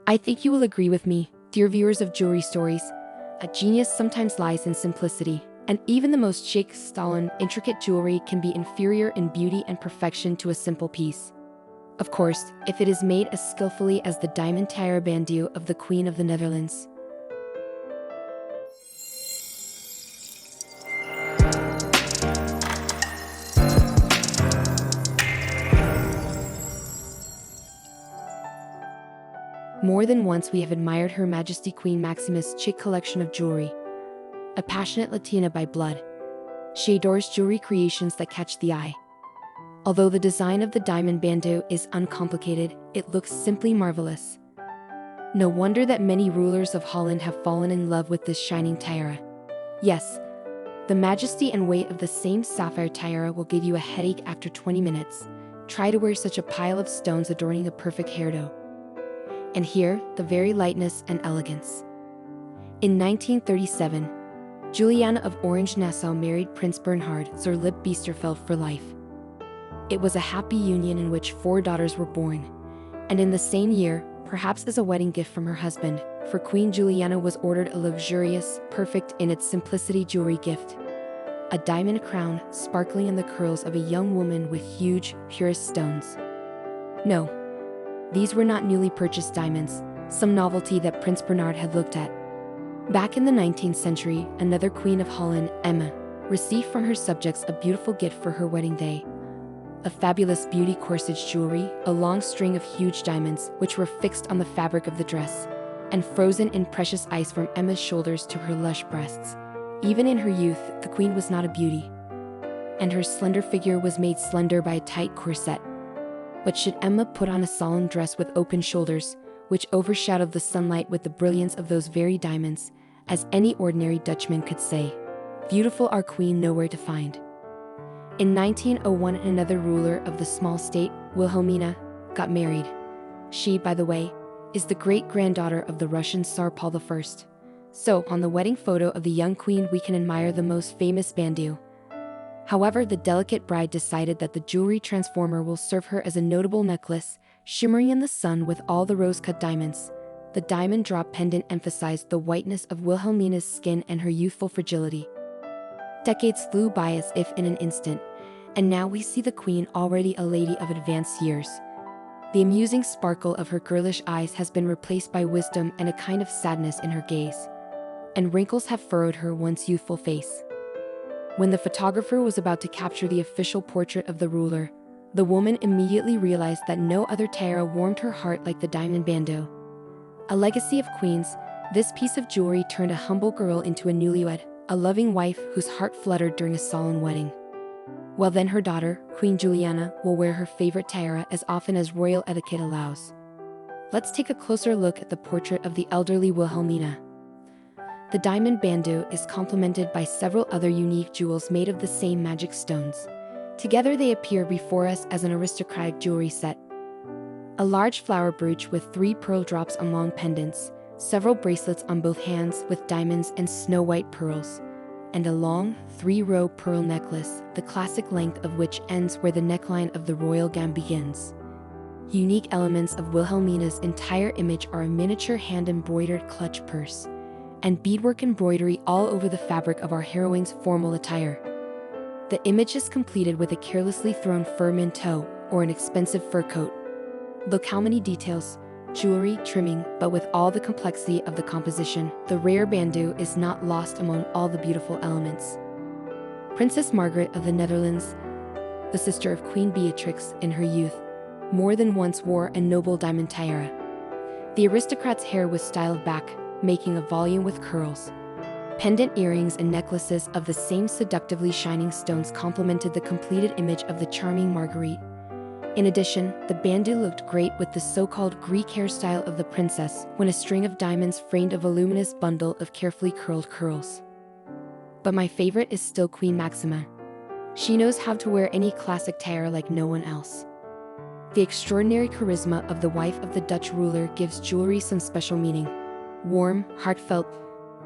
I think you will agree with me, dear viewers of jewelry stories. A genius sometimes lies in simplicity, and even the most chic, solemn, intricate jewelry can be inferior in beauty and perfection to a simple piece. Of course, if it is made as skillfully as the diamond tiara-bandeau of the Queen of the Netherlands. More than once we have admired Her Majesty Queen Maxima's chic collection of jewelry. A passionate Latina by blood, she adores jewelry creations that catch the eye. Although the design of the diamond bandeau is uncomplicated, it looks simply marvelous. No wonder that many rulers of Holland have fallen in love with this shining tiara. Yes, the majesty and weight of the same sapphire tiara will give you a headache after 20 minutes. Try to wear such a pile of stones adorning a perfect hairdo. And here, the very lightness and elegance. In 1937, Juliana of Orange-Nassau married Prince Bernhard zur Lippe-Biesterfeld for life. It was a happy union in which 4 daughters were born. And in the same year, perhaps as a wedding gift from her husband, for Queen Juliana was ordered a luxurious, perfect in its simplicity jewelry gift. A diamond crown sparkling in the curls of a young woman with huge, purest stones. No, these were not newly purchased diamonds, some novelty that Prince Bernhard had looked at. Back in the 19th century, another queen of Holland, Emma, received from her subjects a beautiful gift for her wedding day. A fabulous beauty corsage jewelry, a long string of huge diamonds which were fixed on the fabric of the dress, and frozen in precious ice from Emma's shoulders to her lush breasts. Even in her youth, the queen was not a beauty, and her slender figure was made slender by a tight corset. But should Emma put on a solemn dress with open shoulders, which overshadowed the sunlight with the brilliance of those very diamonds, as any ordinary Dutchman could say, beautiful our queen nowhere to find. In 1901, another ruler of the small state, Wilhelmina, got married. She, by the way, is the great-granddaughter of the Russian Tsar Paul I. So, on the wedding photo of the young queen we can admire the most famous bandeau. However, the delicate bride decided that the jewelry transformer will serve her as a notable necklace, shimmering in the sun with all the rose-cut diamonds. The diamond drop pendant emphasized the whiteness of Wilhelmina's skin and her youthful fragility. Decades flew by as if in an instant, and now we see the queen already a lady of advanced years. The amusing sparkle of her girlish eyes has been replaced by wisdom and a kind of sadness in her gaze, and wrinkles have furrowed her once youthful face. When the photographer was about to capture the official portrait of the ruler, the woman immediately realized that no other tiara warmed her heart like the diamond bandeau. A legacy of queens, this piece of jewelry turned a humble girl into a newlywed, a loving wife whose heart fluttered during a solemn wedding. Well then her daughter, Queen Juliana, will wear her favorite tiara as often as royal etiquette allows. Let's take a closer look at the portrait of the elderly Wilhelmina. The diamond bandeau is complemented by several other unique jewels made of the same magic stones. Together they appear before us as an aristocratic jewelry set. A large flower brooch with 3 pearl drops on long pendants, several bracelets on both hands with diamonds and snow-white pearls, and a long, 3-row pearl necklace, the classic length of which ends where the neckline of the royal gown begins. Unique elements of Wilhelmina's entire image are a miniature hand-embroidered clutch purse, and beadwork embroidery all over the fabric of our heroine's formal attire. The image is completed with a carelessly thrown fur manteau or an expensive fur coat. Look how many details, jewelry, trimming, but with all the complexity of the composition, the rare bandeau is not lost among all the beautiful elements. Princess Margaret of the Netherlands, the sister of Queen Beatrix in her youth, more than once wore a noble diamond tiara. The aristocrat's hair was styled back, making a volume with curls. Pendant earrings and necklaces of the same seductively shining stones complemented the completed image of the charming Marguerite. In addition, the bandeau looked great with the so-called Greek hairstyle of the princess, when a string of diamonds framed a voluminous bundle of carefully curled curls. But my favorite is still Queen Maxima. She knows how to wear any classic tiara like no one else. The extraordinary charisma of the wife of the Dutch ruler gives jewelry some special meaning. Warm, heartfelt,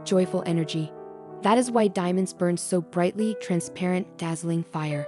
joyful energy. That is why diamonds burn so brightly, transparent, dazzling fire.